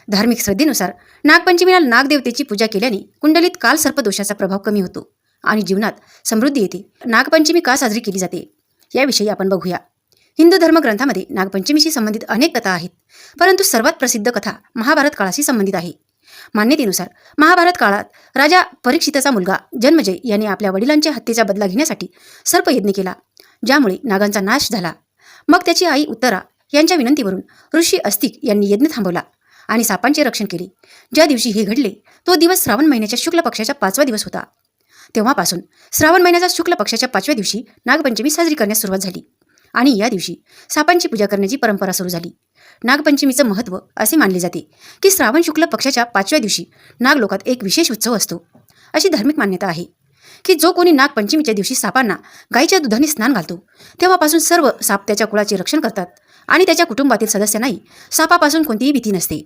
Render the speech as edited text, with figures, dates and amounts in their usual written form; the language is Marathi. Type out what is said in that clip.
धार्मिक श्रद्धेनुसार नागपंचमीला नागदेवतेची पूजा केल्याने कुंडलीत काल सर्पदोषाचा प्रभाव कमी होतो आणि जीवनात समृद्धी येते. नागपंचमी का साजरी केली जाते याविषयी आपण बघूया. हिंदू धर्मग्रंथामध्ये नागपंचमीशी संबंधित अनेक कथा आहेत, परंतु सर्वात प्रसिद्ध कथा महाभारत काळाशी संबंधित आहे. मान्यतेनुसार महाभारत काळात राजा परीक्षिताचा मुलगा जन्मजय याने आपल्या वडिलांच्या हत्येचा बदला घेण्यासाठी सर्पयज्ञ केला, ज्यामुळे नागांचा नाश झाला. मग त्याची आई उत्तरा यांच्या विनंतीवरून ऋषी अस्तिक यांनी यज्ञ थांबवला आणि सापांचे रक्षण केले. ज्या दिवशी हे घडले तो दिवस श्रावण महिन्याच्या शुक्ल पक्षाचा 5वा दिवस होता. तेव्हापासून श्रावण महिन्याच्या शुक्ल पक्षाच्या 5व्या दिवशी नागपंचमी साजरी करण्यास सुरुवात झाली आणि या दिवशी सापांची पूजा करण्याची परंपरा सुरू झाली. नागपंचमीचं महत्त्व असे मानले जाते की श्रावण शुक्ल पक्षाच्या 5व्या दिवशी नागलोकात एक विशेष उत्सव असतो. अशी धार्मिक मान्यता आहे की जो कोणी नागपंचमीच्या दिवशी सापांना गायीच्या दुधाने स्नान घालतो, तेव्हापासून सर्व साप त्याच्या कुळाचे रक्षण करतात आणि त्याच्या कुटुंबातील सदस्यांनाही सापापासून कोणतीही भीती नसते.